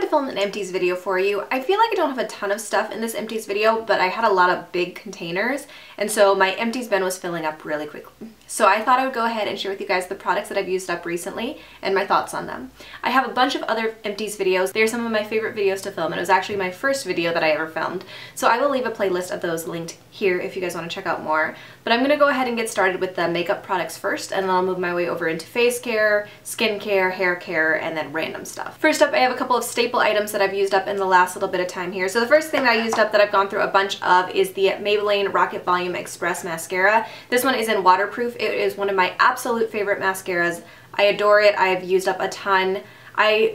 to film an empties video for you. I feel like I don't have a ton of stuff in this empties video, but I had a lot of big containers, and so my empties bin was filling up really quickly. So I thought I would go ahead and share with you guys the products that I've used up recently and my thoughts on them. I have a bunch of other empties videos. They're some of my favorite videos to film, and it was actually my first video that I ever filmed. So I will leave a playlist of those linked here if you guys want to check out more. But I'm going to go ahead and get started with the makeup products first, and then I'll move my way over into face care, skin care, hair care, and then random stuff. First up, I have a couple of staple items that I've used up in the last little bit of time here. So the first thing that I used up that I've gone through a bunch of is the Maybelline Rocket Volume Express Mascara. This one is in waterproof. It is one of my absolute favorite mascaras. I adore it. I've used up a ton.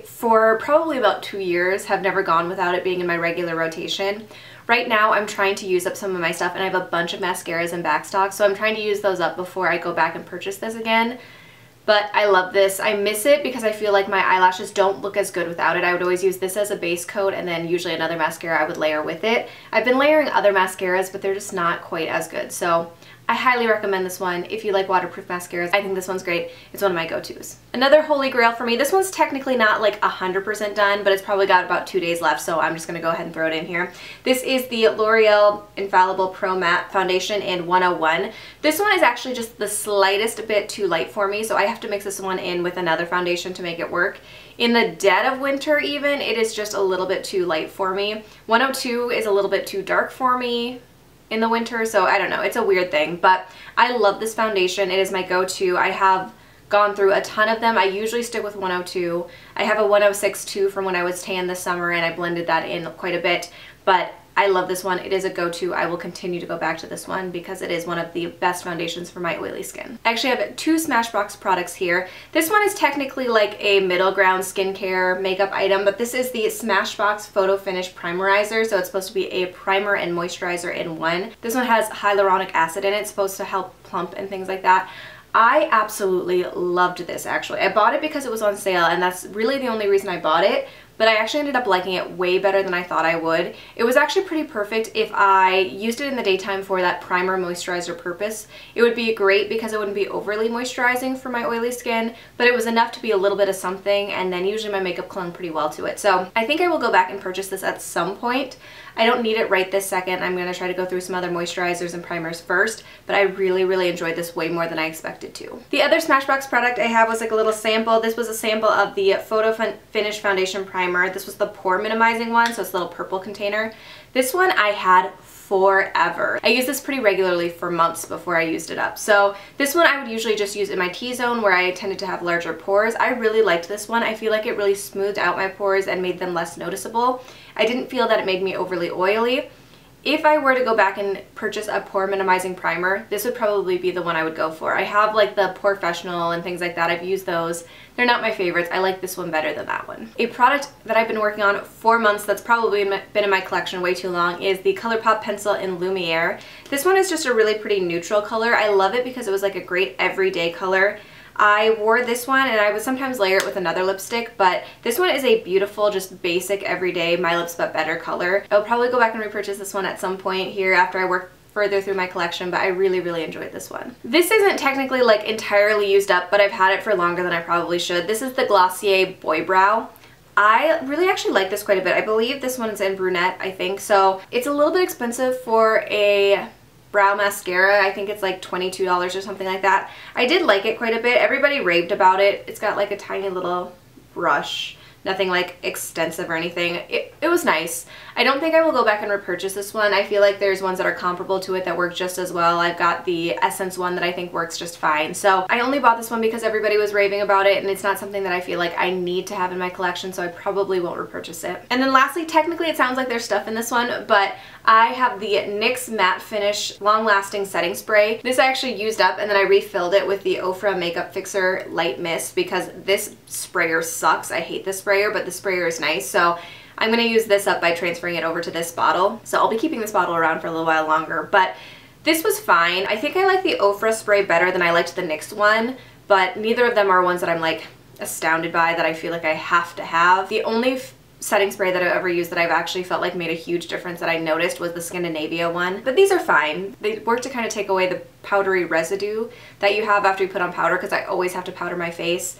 For probably about 2 years, have never gone without it being in my regular rotation. Right now, I'm trying to use up some of my stuff, and I have a bunch of mascaras in backstock, so I'm trying to use those up before I go back and purchase this again. But I love this. I miss it because I feel like my eyelashes don't look as good without it. I would always use this as a base coat and then usually another mascara I would layer with it. I've been layering other mascaras, but they're just not quite as good. So I highly recommend this one. If you like waterproof mascaras, I think this one's great. It's one of my go-tos. Another holy grail for me, this one's technically not like 100% done, but it's probably got about 2 days left, so I'm just gonna go ahead and throw it in here. This is the L'Oreal Infallible Pro Matte Foundation in 101. This one is actually just the slightest bit too light for me, so I have to mix this one in with another foundation to make it work. In the dead of winter even, it is just a little bit too light for me. 102 is a little bit too dark for me in the winter, so I don't know, it's a weird thing, but I love this foundation. It is my go-to. I have gone through a ton of them. I usually stick with 102. I have a 106 too from when I was tan this summer, and I blended that in quite a bit, but I love this one. It is a go-to. I will continue to go back to this one because it is one of the best foundations for my oily skin. I actually have 2 Smashbox products here. This one is technically like a middle ground skincare makeup item, but this is the Smashbox Photo Finish Primerizer, so it's supposed to be a primer and moisturizer in one. This one has hyaluronic acid in it. It's supposed to help plump and things like that. I absolutely loved this actually. I bought it because it was on sale, and that's really the only reason I bought it, but I actually ended up liking it way better than I thought I would. It was actually pretty perfect if I used it in the daytime for that primer moisturizer purpose. It would be great because it wouldn't be overly moisturizing for my oily skin, but it was enough to be a little bit of something, and then usually my makeup clung pretty well to it. So I think I will go back and purchase this at some point. I don't need it right this second. I'm going to try to go through some other moisturizers and primers first, but I really enjoyed this way more than I expected to. The other Smashbox product I have was like a little sample. This was a sample of the Photo Finish Foundation Primer. This was the pore minimizing one, so it's a little purple container. This one I had forever. I used this pretty regularly for months before I used it up. So this one I would usually just use in my T-zone where I tended to have larger pores. I really liked this one. I feel like it really smoothed out my pores and made them less noticeable. I didn't feel that it made me overly oily. If I were to go back and purchase a pore minimizing primer, this would probably be the one I would go for. I have like the Porefessional and things like that. I've used those. They're not my favorites. I like this one better than that one. A product that I've been working on for months that's probably been in my collection way too long is the ColourPop Pencil in Lumiere. This one is just a really pretty neutral color. I love it because it was like a great everyday color. I wore this one, and I would sometimes layer it with another lipstick, but this one is a beautiful, just basic, everyday, My Lips But Better color. I'll probably go back and repurchase this one at some point here after I work further through my collection, but I really enjoyed this one. This isn't technically like entirely used up, but I've had it for longer than I probably should. This is the Glossier Boy Brow. I really actually like this quite a bit. I believe this one's in brunette, I think, so it's a little bit expensive for a brow mascara. I think it's like $22 or something like that. I did like it quite a bit. Everybody raved about it. It's got like a tiny little brush. Nothing like extensive or anything. It was nice. I don't think I will go back and repurchase this one. I feel like there's ones that are comparable to it that work just as well. I've got the Essence one that I think works just fine. So I only bought this one because everybody was raving about it, and it's not something that I feel like I need to have in my collection, so I probably won't repurchase it. And then lastly, technically it sounds like there's stuff in this one, but I have the NYX Matte Finish Long Lasting Setting Spray. This I actually used up, and then I refilled it with the Ofra Makeup Fixer Light Mist because this sprayer sucks. I hate this sprayer, but the sprayer is nice, so I'm going to use this up by transferring it over to this bottle. So I'll be keeping this bottle around for a little while longer, but this was fine. I think I like the Ofra spray better than I liked the NYX one, but neither of them are ones that I'm like astounded by that I feel like I have to have. The only setting spray that I've ever used that I've actually felt like made a huge difference that I noticed was the Scandinavia one. But these are fine. They work to kind of take away the powdery residue that you have after you put on powder, because I always have to powder my face.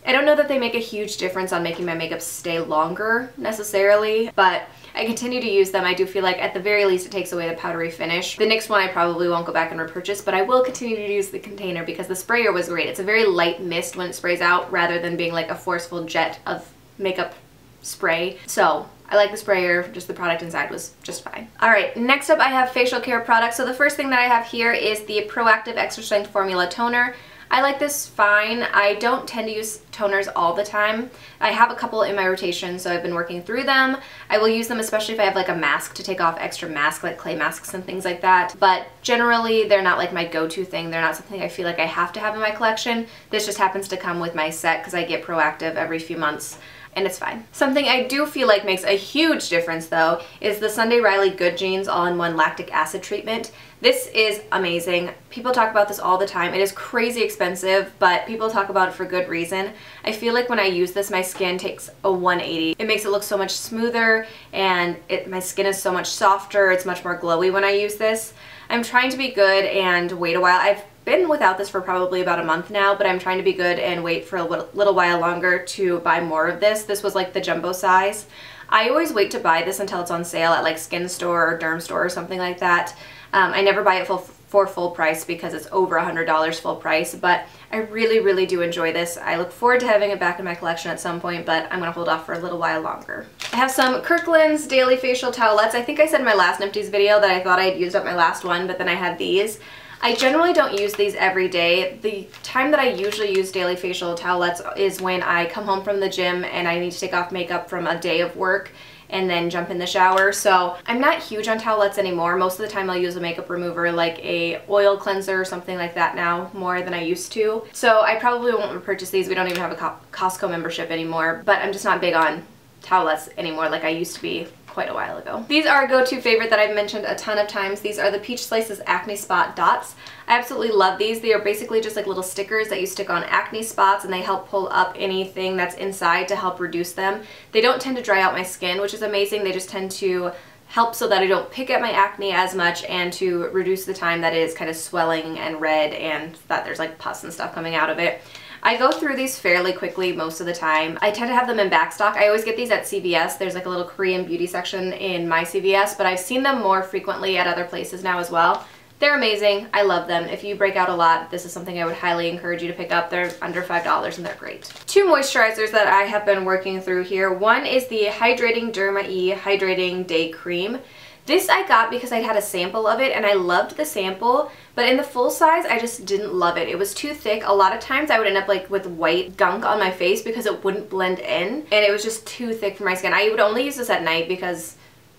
I don't know that they make a huge difference on making my makeup stay longer necessarily, but I continue to use them. I do feel like at the very least it takes away the powdery finish. The NYX one I probably won't go back and repurchase, but I will continue to use the container because the sprayer was great. It's a very light mist when it sprays out rather than being like a forceful jet of makeup spray. So I like the sprayer, just the product inside was just fine. Alright, next up I have facial care products. So the first thing that I have here is the Proactive Extra Strength Formula Toner. I like this fine. I don't tend to use toners all the time. I have a couple in my rotation, so I've been working through them. I will use them especially if I have like a mask to take off extra mask, like clay masks and things like that. But generally, they're not like my go-to thing. They're not something I feel like I have to have in my collection. This just happens to come with my set because I get Proactive every few months, and it's fine. Something I do feel like makes a huge difference though is the Sunday Riley Good Genes All-in-One Lactic Acid Treatment. This is amazing. People talk about this all the time. It is crazy expensive, but people talk about it for good reason. I feel like when I use this, my skin takes a 180. It makes it look so much smoother, and my skin is so much softer. It's much more glowy when I use this. I'm trying to be good and wait a while. I've been without this for probably about a month now, but I'm trying to be good and wait for a little while longer to buy more of this. This was like the jumbo size. I always wait to buy this until it's on sale at like Skin Store or Derm Store or something like that. I never buy it for full price because it's over $100 full price, but I really, really do enjoy this. I look forward to having it back in my collection at some point, but I'm going to hold off for a little while longer. I have some Kirkland's Daily Facial Towelettes. I think I said in my last Empties video that I thought I had used up my last one, but then I had these. I generally don't use these every day. The time that I usually use Daily Facial Towelettes is when I come home from the gym and I need to take off makeup from a day of work and then jump in the shower. So I'm not huge on towelettes anymore. Most of the time I'll use a makeup remover like a oil cleanser or something like that now more than I used to. So I probably won't repurchase these. We don't even have a Costco membership anymore, but I'm just not big on towelettes anymore like I used to be quite a while ago. These are a go-to favorite that I've mentioned a ton of times. These are the Peach Slices Acne Spot Dots. I absolutely love these. They are basically just like little stickers that you stick on acne spots, and they help pull up anything that's inside to help reduce them. They don't tend to dry out my skin, which is amazing. They just tend to help so that I don't pick at my acne as much and to reduce the time that it is kind of swelling and red and that there's like pus and stuff coming out of it. I go through these fairly quickly most of the time. I tend to have them in back stock. I always get these at CVS. There's like a little Korean beauty section in my CVS, but I've seen them more frequently at other places now as well. They're amazing. I love them. If you break out a lot, this is something I would highly encourage you to pick up. They're under $5 and they're great. Two moisturizers that I have been working through here. One is the Hydrating Derma E Hydrating Day Cream. This I got because I had a sample of it and I loved the sample, but in the full size I just didn't love it. It was too thick. A lot of times I would end up like with white gunk on my face because it wouldn't blend in, and it was just too thick for my skin. I would only use this at night because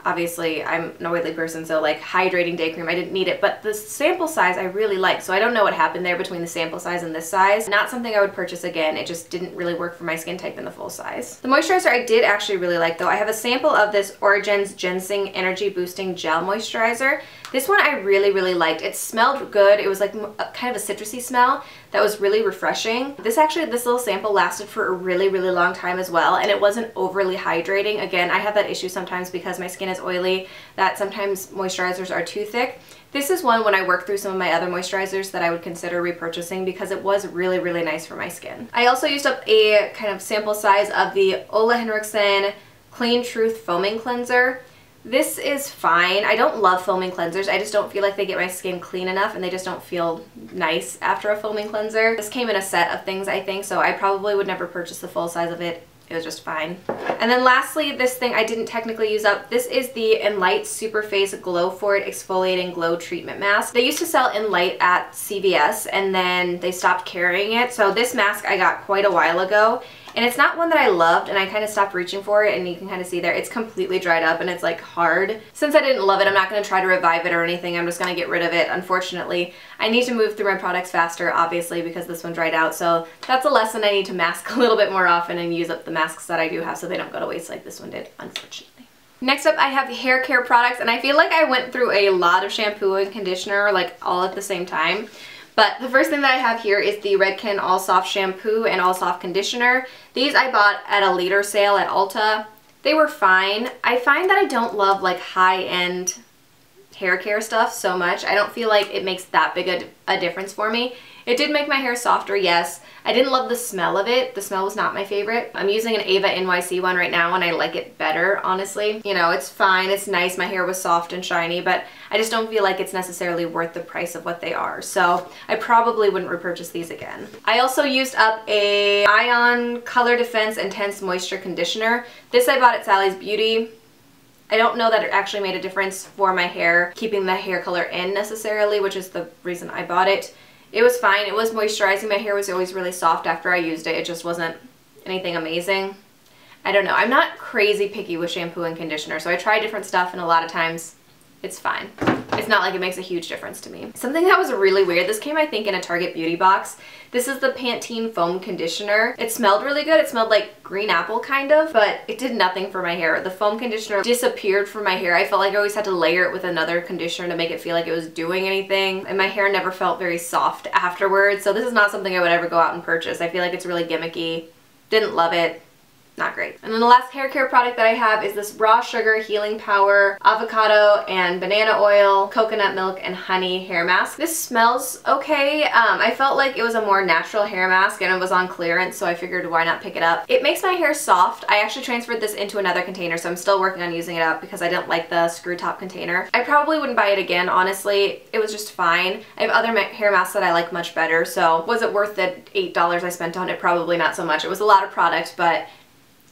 obviously I'm an oily person, so like hydrating day cream, I didn't need it, but the sample size I really liked, so I don't know what happened there between the sample size and this size. Not something I would purchase again. It just didn't really work for my skin type in the full size. The moisturizer I did actually really like though. I have a sample of this Origen's Ginseng Energy Boosting Gel Moisturizer. This one I really, really liked. It smelled good. It was like kind of a citrusy smell that was really refreshing. This little sample lasted for a really, really long time as well, and it wasn't overly hydrating. Again, I have that issue sometimes because my skin is oily, that sometimes moisturizers are too thick. This is one when I work through some of my other moisturizers that I would consider repurchasing because it was really, really nice for my skin. I also used up a kind of sample size of the Ole Henriksen Clean Truth Foaming Cleanser. This is fine. I don't love foaming cleansers. I just don't feel like they get my skin clean enough, and they just don't feel nice after a foaming cleanser. This came in a set of things, I think, so I probably would never purchase the full size of it. It was just fine. And then lastly, this thing I didn't technically use up. This is the Enlight Superface Glow For It Exfoliating Glow Treatment Mask. They used to sell Enlight at CVS, and then they stopped carrying it. So this mask I got quite a while ago. And it's not one that I loved, and I kind of stopped reaching for it, and you can kind of see there, it's completely dried up and it's like hard. Since I didn't love it, I'm not going to try to revive it or anything. I'm just going to get rid of it, unfortunately. I need to move through my products faster, obviously, because this one dried out. So that's a lesson. I need to mask a little bit more often and use up the masks that I do have so they don't go to waste like this one did, unfortunately. Next up, I have the hair care products, and I feel like I went through a lot of shampoo and conditioner like all at the same time. But the first thing that I have here is the Redken All Soft Shampoo and All Soft Conditioner. These I bought at a later sale at Ulta. They were fine. I find that I don't love like high-end hair care stuff so much. I don't feel like it makes that big a difference for me. It did make my hair softer, yes. I didn't love the smell of it. The smell was not my favorite. I'm using an Ava NYC one right now and I like it better, honestly. You know, it's fine, it's nice. My hair was soft and shiny, but I just don't feel like it's necessarily worth the price of what they are. So I probably wouldn't repurchase these again. I also used up a Ion Color Defense Intense Moisture Conditioner. This I bought at Sally's Beauty. I don't know that it actually made a difference for my hair, keeping the hair color in necessarily, which is the reason I bought it. It was fine. It was moisturizing. My hair was always really soft after I used it. It just wasn't anything amazing. I don't know. I'm not crazy picky with shampoo and conditioner, so I try different stuff and a lot of times it's fine. It's not like it makes a huge difference to me. Something that was really weird, this came I think in a Target beauty box. This is the Pantene Foam Conditioner. It smelled really good. It smelled like green apple kind of, but it did nothing for my hair. The foam conditioner disappeared from my hair. I felt like I always had to layer it with another conditioner to make it feel like it was doing anything, and my hair never felt very soft afterwards, so this is not something I would ever go out and purchase. I feel like it's really gimmicky. Didn't love it. Not great. And then the last hair care product that I have is this Raw Sugar Healing Power Avocado and Banana Oil Coconut Milk and Honey Hair Mask. This smells okay. I felt like it was a more natural hair mask and it was on clearance, so I figured why not pick it up. It makes my hair soft. I actually transferred this into another container, so I'm still working on using it up because I didn't like the screw top container. I probably wouldn't buy it again, honestly. It was just fine. I have other hair masks that I like much better, so was it worth the $8 I spent on it? Probably not so much. It was a lot of product, but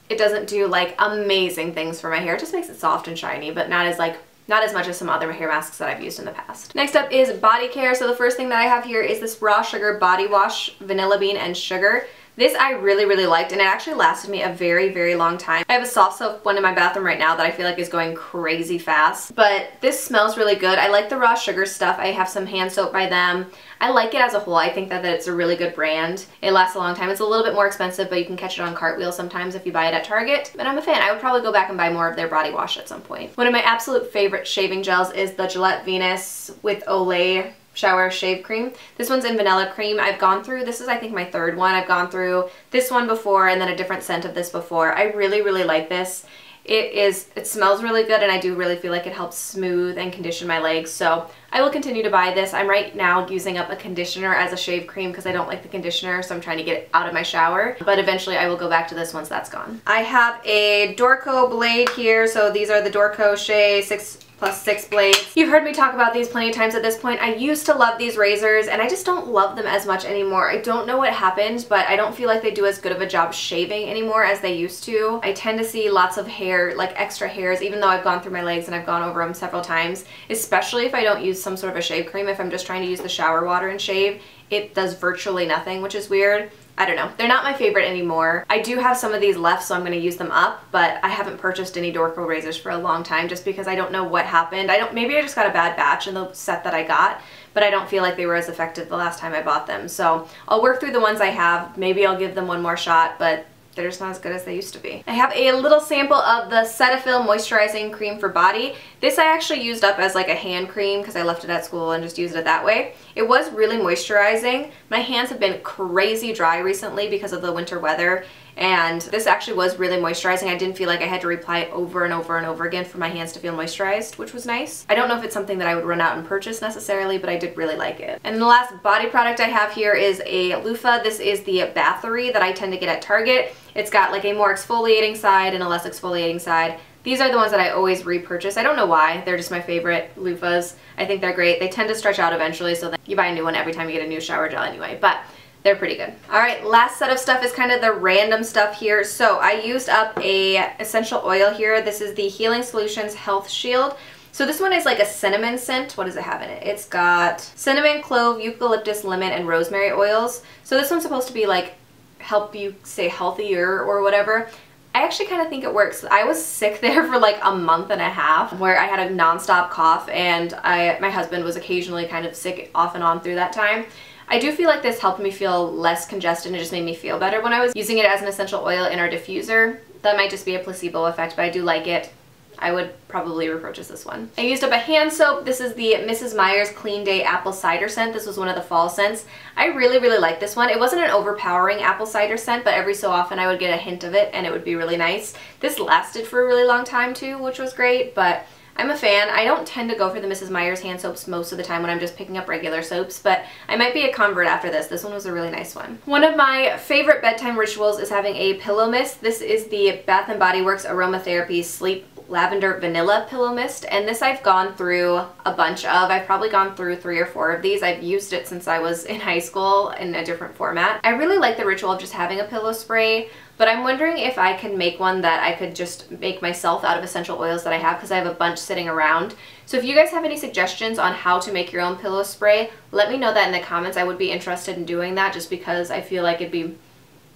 it doesn't do like amazing things for my hair. It just makes it soft and shiny, but not as much as some other hair masks that I've used in the past. Next up is body care. So the first thing that I have here is this Raw Sugar Body Wash Vanilla Bean and Sugar. This I really, really liked, and it actually lasted me a very, very long time. I have a soft soap one in my bathroom right now that I feel like is going crazy fast, but this smells really good. I like the Raw Sugar stuff. I have some hand soap by them. I like it as a whole. I think that it's a really good brand. It lasts a long time. It's a little bit more expensive, but you can catch it on Cartwheel sometimes if you buy it at Target, and I'm a fan. I would probably go back and buy more of their body wash at some point. One of my absolute favorite shaving gels is the Gillette Venus with Olay Shower Shave Cream. This one's in Vanilla Cream. I've gone through, this is I think my third one. I've gone through this one before and then a different scent of this before. I really, really like this. It smells really good, and I do really feel like it helps smooth and condition my legs, so I will continue to buy this. I'm right now using up a conditioner as a shave cream because I don't like the conditioner, so I'm trying to get it out of my shower, but eventually I will go back to this once that's gone. I have a Dorco blade here, so these are the Dorco Shea 6+6 blades. You've heard me talk about these plenty of times at this point. I used to love these razors and I just don't love them as much anymore. I don't know what happened, but I don't feel like they do as good of a job shaving anymore as they used to. I tend to see lots of hair, like extra hairs, even though I've gone through my legs and I've gone over them several times, especially if I don't use some sort of a shave cream. If I'm just trying to use the shower water and shave, it does virtually nothing, which is weird. I don't know. They're not my favorite anymore. I do have some of these left, so I'm going to use them up, but I haven't purchased any Dorco razors for a long time just because I don't know what happened. Maybe I just got a bad batch in the set that I got, but I don't feel like they were as effective the last time I bought them. So I'll work through the ones I have. Maybe I'll give them one more shot, but they're just not as good as they used to be. I have a little sample of the Cetaphil Moisturizing Cream for Body. This I actually used up as like a hand cream because I left it at school and just used it that way. It was really moisturizing. My hands have been crazy dry recently because of the winter weather, and this actually was really moisturizing. I didn't feel like I had to reapply it over and over and over again for my hands to feel moisturized, which was nice. I don't know if it's something that I would run out and purchase necessarily, but I did really like it. And the last body product I have here is a loofah. This is the Bathory that I tend to get at Target. It's got like a more exfoliating side and a less exfoliating side. These are the ones that I always repurchase. I don't know why. They're just my favorite loofahs. I think they're great. They tend to stretch out eventually, so then you buy a new one every time you get a new shower gel anyway, but they're pretty good. All right, last set of stuff is kind of the random stuff here. So I used up a essential oil here. This is the Healing Solutions Health Shield. So this one is like a cinnamon scent. What does it have in it? It's got cinnamon, clove, eucalyptus, lemon, and rosemary oils. So this one's supposed to be like help you stay healthier or whatever. I actually kind of think it works. I was sick there for like a month and a half where I had a nonstop cough, and my husband was occasionally kind of sick off and on through that time. I do feel like this helped me feel less congested and it just made me feel better when I was using it as an essential oil in our diffuser. That might just be a placebo effect, but I do like it. I would probably repurchase this one. I used up a hand soap. This is the Mrs. Meyer's Clean Day Apple Cider Scent. This was one of the fall scents. I really, really like this one. It wasn't an overpowering apple cider scent, but every so often I would get a hint of it and it would be really nice. This lasted for a really long time too, which was great, but I'm a fan. I don't tend to go for the Mrs. Meyer's hand soaps most of the time when I'm just picking up regular soaps, but I might be a convert after this. This one was a really nice one. One of my favorite bedtime rituals is having a pillow mist. This is the Bath & Body Works Aromatherapy Sleep Lavender Vanilla Pillow Mist, and this I've gone through a bunch of. I've probably gone through 3 or 4 of these. I've used it since I was in high school in a different format. I really like the ritual of just having a pillow spray, but I'm wondering if I can make one that I could just make myself out of essential oils that I have, because I have a bunch sitting around. So if you guys have any suggestions on how to make your own pillow spray, let me know that in the comments. I would be interested in doing that just because I feel like it'd be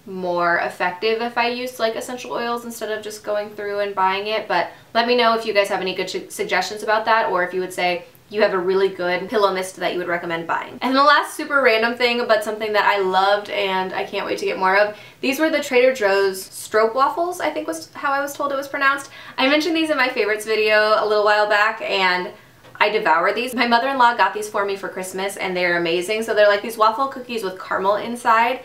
more effective if I used like essential oils instead of just going through and buying it. But let me know if you guys have any good suggestions about that, or if you would say you have a really good pillow mist that you would recommend buying. And the last super random thing, but something that I loved and I can't wait to get more of, these were the Trader Joe's stroop waffles, I think was how I was told it was pronounced. I mentioned these in my favorites video a little while back, and I devour these. My mother-in-law got these for me for Christmas, and they're amazing. So they're like these waffle cookies with caramel inside.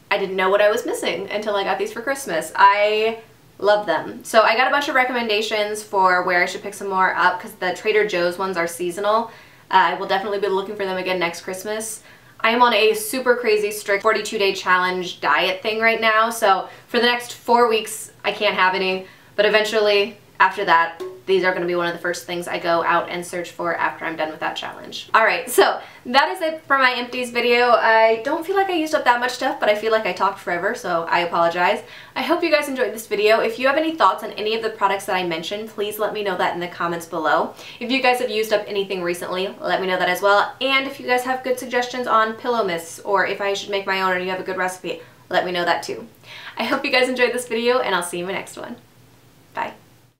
I didn't know what I was missing until I got these for Christmas. I love them. So I got a bunch of recommendations for where I should pick some more up, because the Trader Joe's ones are seasonal. I will definitely be looking for them again next Christmas. I am on a super crazy strict 42-day challenge diet thing right now, so for the next 4 weeks I can't have any, but eventually after that these are going to be one of the first things I go out and search for after I'm done with that challenge. Alright, so that is it for my empties video. I don't feel like I used up that much stuff, but I feel like I talked forever, so I apologize. I hope you guys enjoyed this video. If you have any thoughts on any of the products that I mentioned, please let me know that in the comments below. If you guys have used up anything recently, let me know that as well. And if you guys have good suggestions on pillow mists, or if I should make my own or you have a good recipe, let me know that too. I hope you guys enjoyed this video, and I'll see you in my next one. Bye.